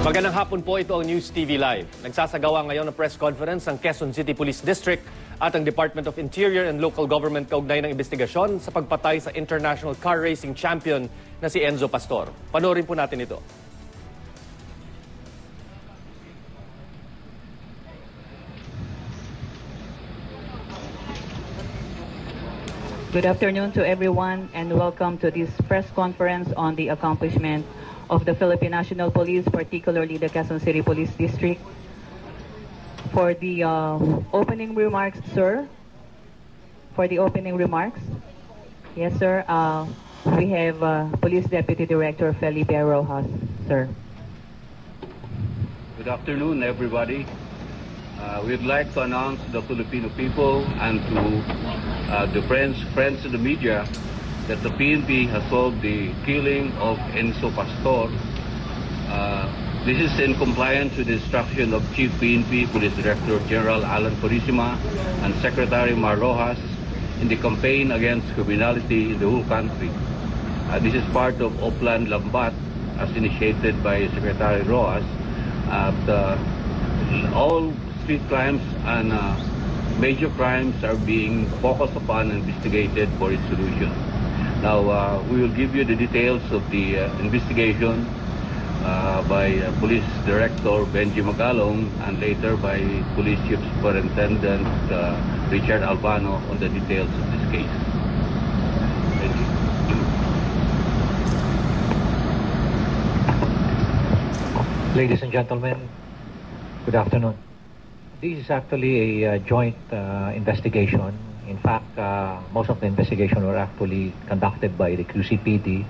Magandang hapon po, ito ang News TV Live. Nagsasagawa ngayon ng press conference ang Quezon City Police District at ang Department of Interior and Local Government kaugnay ng investigasyon sa pagpatay sa international car racing champion na si Enzo Pastor. Panoorin po natin ito. Good afternoon to everyone and welcome to this press conference on the accomplishment of the Philippine National Police, particularly the Quezon City Police District. For the opening remarks, sir. For the opening remarks. Yes, sir. We have Police Deputy Director Felipe Rojas, sir. Good afternoon, everybody. We'd like to announce to the Filipino people and to the friends of the media that the PNP has solved the killing of Enzo Pastor. This is in compliance with the instruction of Chief PNP Police Director General Alan Purisima and Secretary Mar Rojas in the campaign against criminality in the whole country. This is part of Oplan Lambat as initiated by Secretary Rojas. All street crimes and major crimes are being focused upon and investigated for its solution. Now, we will give you the details of the investigation by Police Director Benji Magalong and later by Police Chief Superintendent Richard Albano on the details of this case. Thank you. Ladies and gentlemen, good afternoon. This is actually a joint investigation. In fact, most of the investigation were actually conducted by the QCPD.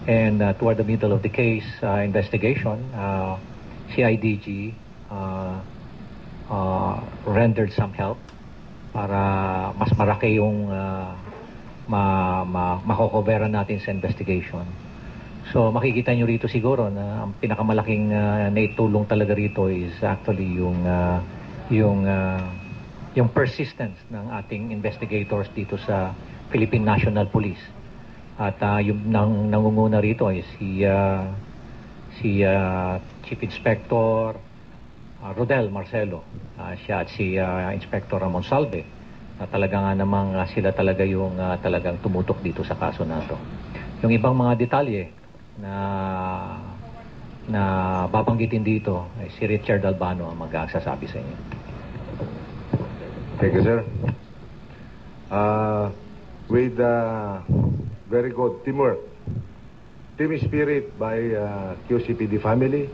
And toward the middle of the case investigation, CIDG rendered some help para mas maraki yung makokoveran natin sa investigation. So makikita nyo rito siguro na ang pinakamalaking naitulong talaga rito is actually yung persistence ng ating investigators dito sa Philippine National Police. At yung nangunguna rito ay si Chief Inspector Rodel Marcelo. Siya at si Inspector Ramon Salve. Na talaga nga namang sila talaga yung talagang tumutok dito sa kaso na ito. Yung ibang mga detalye na babanggitin dito ay si Richard Albano ang magsasabi sa inyo. Thank you, sir. With very good teamwork, team spirit by QCPD family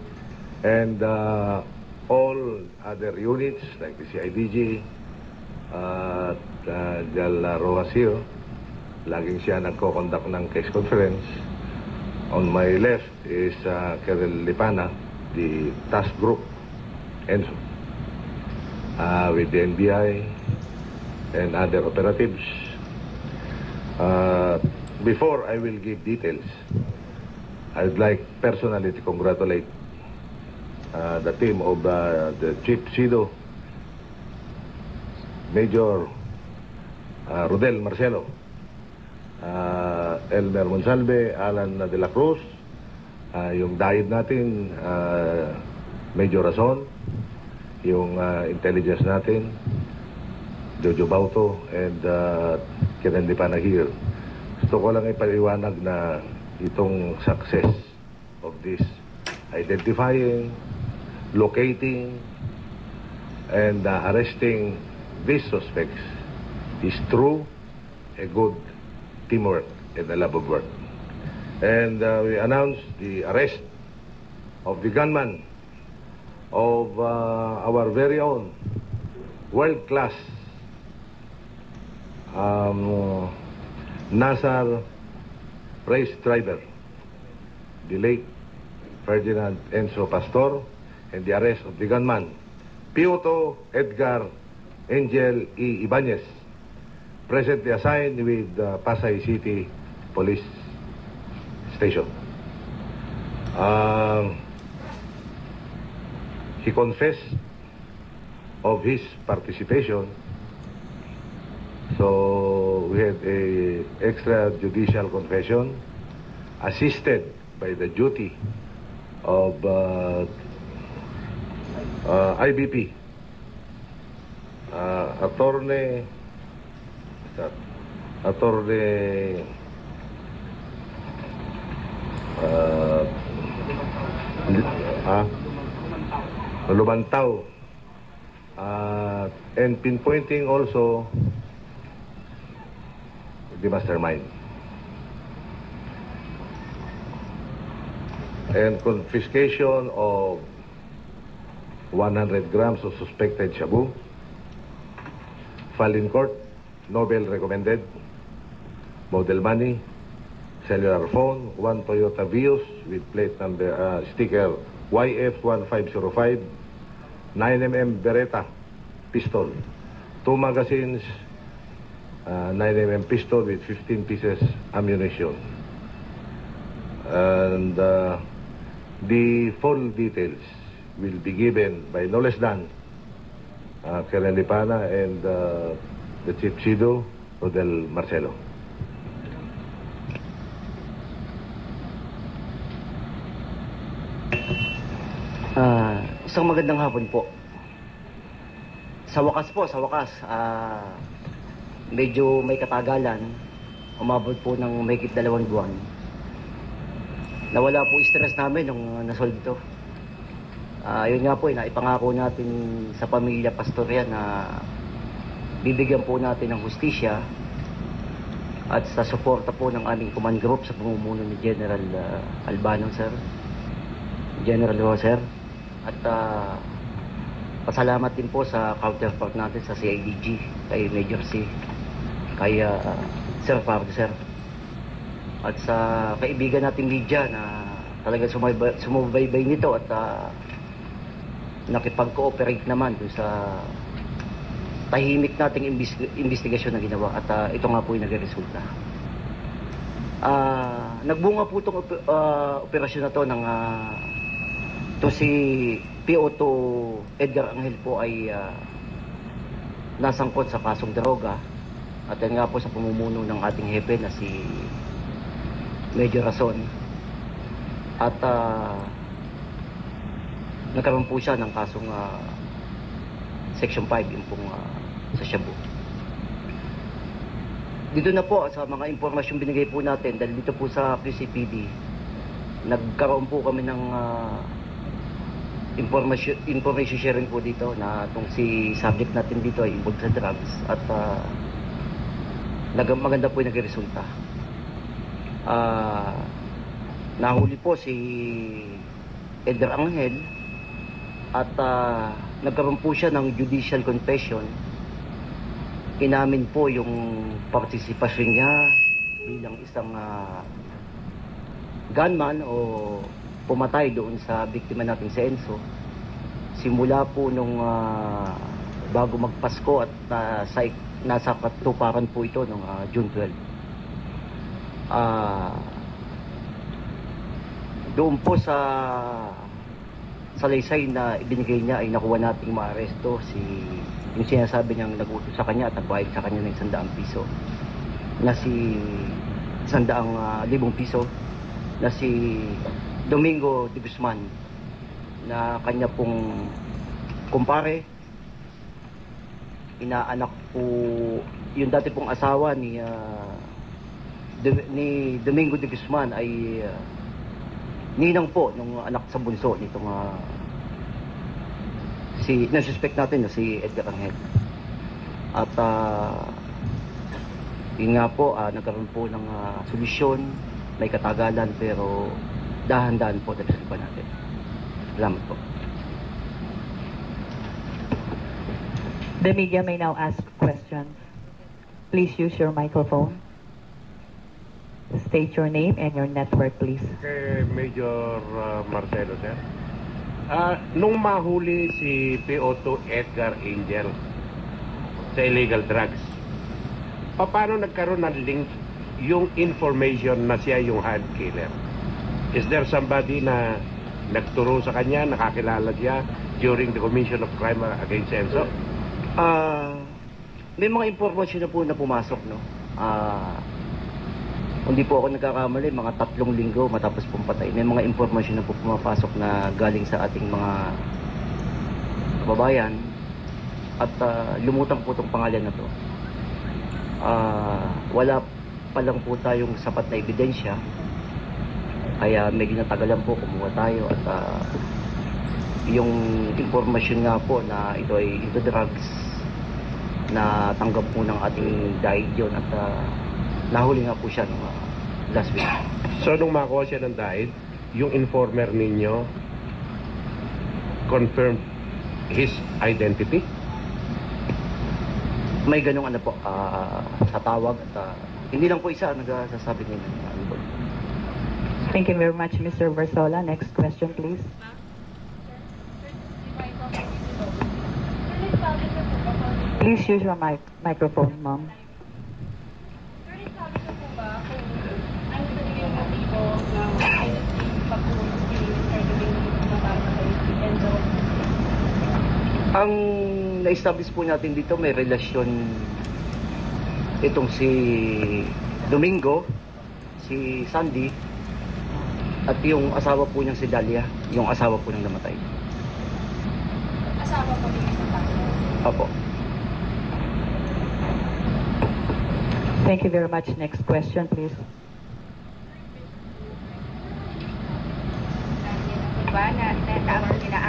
and all other units like the CIDG, Del Rojas, laging siya nagko-conduct ng case conference. On my left is Colonel Lipana, the task group, Enzo. With the NBI and other operatives. Before I will give details, I would like personally to congratulate the team of the Chief Sido, Major Rodel Marcelo, Elmer Monsalve, Alan de la Cruz, yung diet natin, Major Razon, yung intelligence natin, Jojo Bauto, and Kennedy Panahir. Gusto ko lang ipaliwanag na itong success of this identifying, locating, and arresting these suspects is through a good teamwork and a love of work. And we announced the arrest of the gunman of our very own world-class Nasar race driver, the late Ferdinand Enzo Pastor, and the arrest of the gunman, Piotr Edgar Angel E. Ibanez, presently assigned with Pasay City Police Station. He confessed of his participation, so we had a extrajudicial confession assisted by the duty of IBP, Attorney Lumantaw, and pinpointing also the mastermind, and confiscation of 100 grams of suspected shabu, filed in court, Nobel recommended, model money, cellular phone, 1 Toyota Vios with plate number sticker YF1505, 9mm Beretta pistol, 2 magazines, 9mm pistol with 15 pieces ammunition. And the full details will be given by no less than Colonel Lipana and the Chief Sido, Rodel Marcelo. Isang magandang hapon po. Sa wakas, medyo may katagalan, umabot po ng mahigit 2 buwan. Nawala po stress namin nung nasolve ito. Yun nga po, naipangako natin sa pamilya Pastorian na bibigyan po natin ng hustisya at sa suporta po ng aming command group sa pamumuno ni General Albano, sir. General Ho, sir. At pasalamat din po sa counterpart natin sa CIDG, kay Major C, kay Sir Pardo, sir. At sa kaibigan nating media na talaga sumubaybay nito at nakipag-cooperate naman dun sa tahimik nating investigasyon na ginawa. At ito nga po yung nagresulta. Nagbunga po itong operasyon na to ng to si PO2 Edgar Angel po ay nasangkot sa kasong droga, at yan nga po sa pamumuno ng ating hepe na si Major Rason, at nagkaroon po siya ng kasong Section 5 yung pong sa Shabu. Dito na po sa mga impormasyon binigay po natin dahil dito po sa QCPD, nagkaroon po kami ng information sharing po dito na itong si subject natin dito ay involved sa drugs, at maganda po yung nagresulta. Nahuli po si Edgar Angel at nagkaroon po siya ng judicial confession. Inamin po yung partisipasyon niya bilang isang gunman o pumatay doon sa biktima natin si Enzo. Simula po nung bago magpasko at nasa katuparan po ito nung June 12. Doon po sa salaysay na ibinigay niya ay nakuha nating maaresto yung sinasabi niyang nag-utos sa kanya at nagbayad sa kanya ng 100 piso na si 100,000 piso na si Domingo de Guzman, na kanya pong kumpare, inaanak po yung dati pong asawa ni Domingo de Guzman ay ninang po nung anak sa bunso nitong na-suspect natin na si Edgar Angel. At yun nga po, nagkaroon po ng solusyon, may katagalan pero dahan-dahan po pa natin. Salamat po. The media may now ask questions. Please use your microphone. State your name and your network, please. Kay Major Marcelo, sir. Nung mahuli si PO2 Edgar Angel sa illegal drugs, paano nagkaroon ng link yung information na siya yung hand killer? Is there somebody na nagturo sa kanya, nakakilala siya during the commission of crime against Enzo? May mga impormasyon na po na pumasok, no? Hindi po ako nagkakamali, mga 3 linggo matapos pong patay. May mga impormasyon na po pumapasok na galing sa ating mga kababayan at lumutang po itong pangalan na to. Wala pa lang po tayong sapat na ebidensya, kaya medyo natagalan po kumuha tayo at yung impormasyon nga po na ito ay into drugs na tanggap po ng ating DAID yun at nahuli nga po siya nung last week. So nung makuha siya ng DAID, yung informer ninyo confirm his identity? May ganung ano po, sa tawag at hindi lang po isa nagsasabi nila. Thank you very much, Mr. Versola. Next question, please. Please use your microphone, ma'am. Ang na-establish po natin dito, may relasyon itong si Domingo, si Sandy, at yung asawa po niyang si Dalia, yung asawa po niyang namatay. Asawa po niya sa tayo? Opo. Thank you very much. Next question, please. Diba, na-tawag nila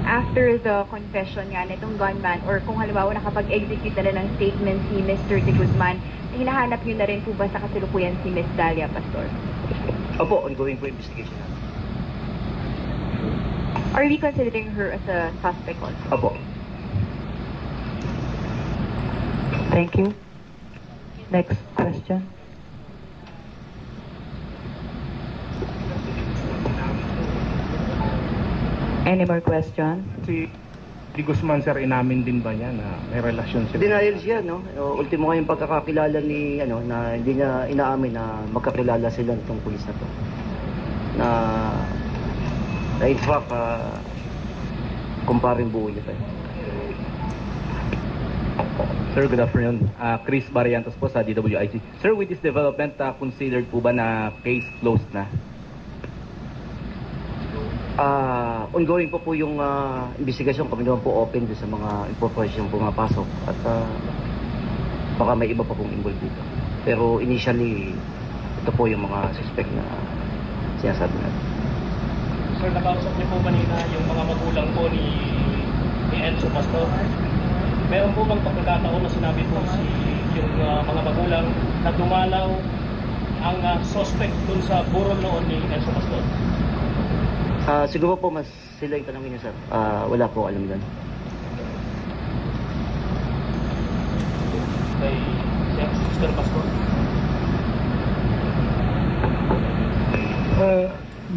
after the confession nga nitong gunman, or kung halimbawa nakapag-execute na rin ng statement si Mr. De Guzman, hinahanap nyo na rin po ba sa kasalukuyan si Ms. Dalia, Pastor? Opo, ongoing po investigation natin. Are we considering her as a suspect also? Opo. Thank you. Next question. Any more questions? Si Di Guzman, sir, inamin din ba niya na may relasyon sila? Denial siya, no? Ultimo ngayong pagkakakilala ni, na hindi niya inaamin na magkakilala sila nitong pulis na to. Na in fact, kumparing buo niya pa. Sir, good afternoon. Chris Barrientos po sa DWIC. Sir, with this development, considered po ba na case closed na? Ongoing po yung investigasyon. Kami naman po open sa mga information pumapasok at baka may iba pa pong involved dito. Pero initially, ito po yung mga suspect na sinasabi natin. Sir, nakausap niyo po kanina yung mga magulang po ni Enzo Pastor. Meron po bang pagkakataon na sinabi po yung mga magulang na dumalaw ang suspect dun sa burol noon ni Enzo Pastor? Siguro po mas sila yung tanongin niyo, sir. Wala po alam doon. Kay Mr. Pastor?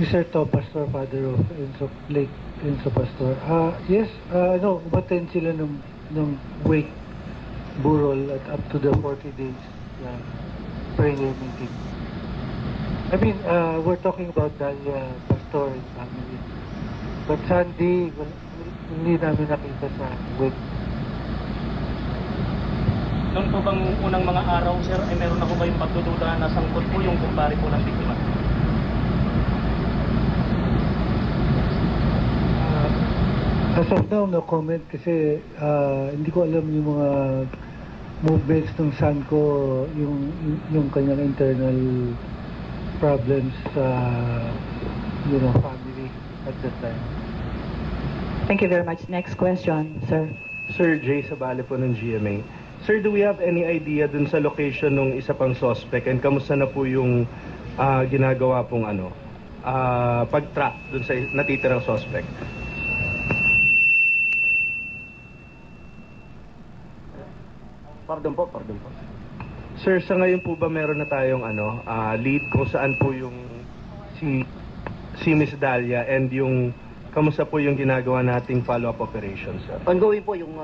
Mr. To, Pastor, father of Enzo, late Enzo Pastor. Yes, umattend sila ng wake burol at up to the 40 days prayer meeting. I mean, we're talking about Dalia Pastor and family. But Sandy, hindi namin nakita sa wake. Noon po bang unang mga araw, sir, ay meron ako ba yung pagdududa na sangkot po yung kumpare po ng biktima? As of now, no comment kasi hindi ko alam yung mga movements ng son ko, yung kanyang internal problems sa family at that time. Thank you very much. Next question, sir. Sir Jay Sabale po ng GMA. Sir, do we have any idea dun sa location ng isa pang suspect and kamusta na po yung ginagawa pong pag-track dun sa natitirang suspect? Pardon po. Sir, sa ngayon po ba meron na tayong lead kung saan po yung si Miss Dalia and yung kamusta po yung ginagawa nating follow-up operation, sir? Ongoing po yung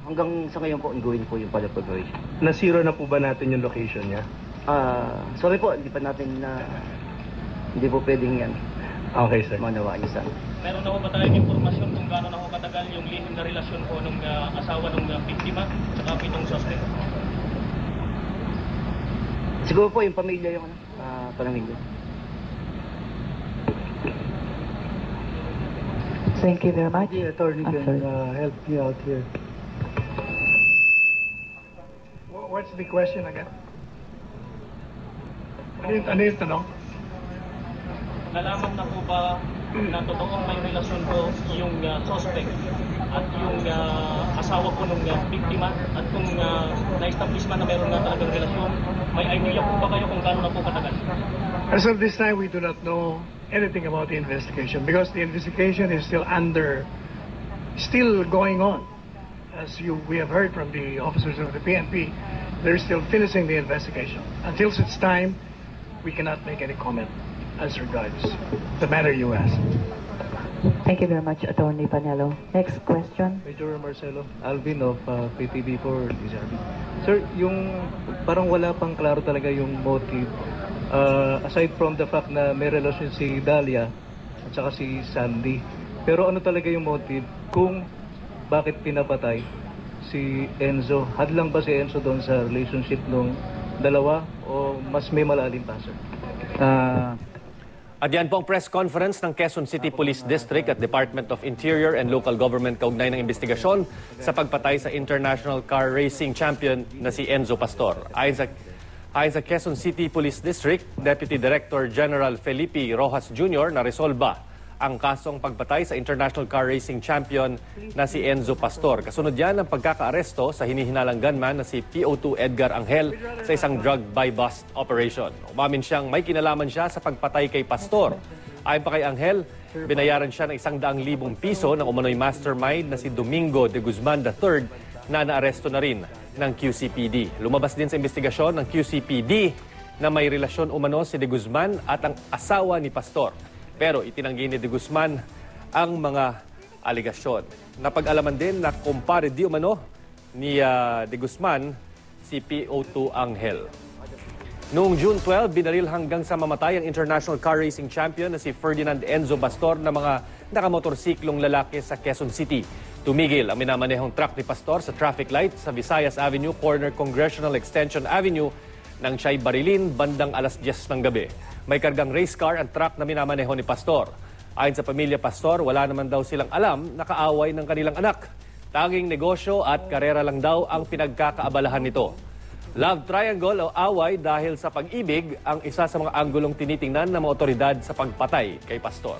hanggang sa ngayon po ongoing po yung follow-up operation. Na-zero na po ba natin yung location niya? Sorry po, hindi po pwedeng yan. Okay, sir. Manawaan niyo sana. Meron na po ba tayong informasyon kung gaano na po katagal yung lihim na relasyon po ng asawa ng biktima at pitong suspect? Siguro po yung pamilya yung pamilya. Thank you very much. The attorney I'm can sorry. help me out here. What's the question again? Ano yung tanong? Nalaman na po ba na totoong may relasyon po yung suspect at yung asawa po ng biktima at kung na-establish man na meron na talagang relasyon, may idea po ba kayo kung gano'n na po katagal? As of this time, we do not know anything about the investigation because the investigation is still going on. As we have heard from the officers of the PNP, they're still finishing the investigation. Until such time, we cannot make any comment as regards the matter you asked. Thank you very much, Attorney Panelo. Next question. Major Marcelo Alvin of PTV for DZRB. Sir, yung parang wala pang klaro talaga yung motive. Aside from the fact na may relasyon si Dalia at saka si Sandy. Pero ano talaga yung motive kung bakit pinapatay si Enzo? Hadlang ba si Enzo doon sa relationship nung dalawa o mas may malalim pa, sir? At yan po ang press conference ng Quezon City Police District at Department of Interior and Local Government kaugnay ng investigasyon sa pagpatay sa international car racing champion na si Enzo Pastor. Ayon sa Quezon City Police District, Deputy Director General Felipe Rojas Jr. na resolba ang kasong pagpatay sa international car racing champion na si Enzo Pastor. Kasunod yan ang pagkakaaresto sa hinihinalang gunman na si PO2 Edgar Angel sa isang drug buy-bust operation. Umamin siyang may kinalaman siya sa pagpatay kay Pastor. Ayon pa kay Angel, binayaran siya ng 100,000 piso ng umano'y mastermind na si Domingo de Guzman III na naaresto na rin ng QCPD. Lumabas din sa investigasyon ng QCPD na may relasyon umano si de Guzman at ang asawa ni Pastor. Pero itinanggi ni de Guzman ang mga aligasyon. Napag-alaman din na kumpare di umano ni de Guzman si PO2 Angel. Noong June 12, binaril hanggang sa mamatay ang international car racing champion na si Ferdinand Enzo Pastor na mga nakamotorsiklong lalaki sa Quezon City. Tumigil ang minamanehong truck ni Pastor sa traffic light sa Visayas Avenue, corner Congressional Extension Avenue nang siya'y barilin bandang alas 10 ng gabi. May kargang race car ang truck na minamaneho ni Pastor. Ayon sa pamilya Pastor, wala naman daw silang alam na kaaway ng kanilang anak. Tanging negosyo at karera lang daw ang pinagkakaabalahan nito. Love triangle o away dahil sa pag-ibig ang isa sa mga anggulong tinitingnan ng mga otoridad sa pagpatay kay Pastor.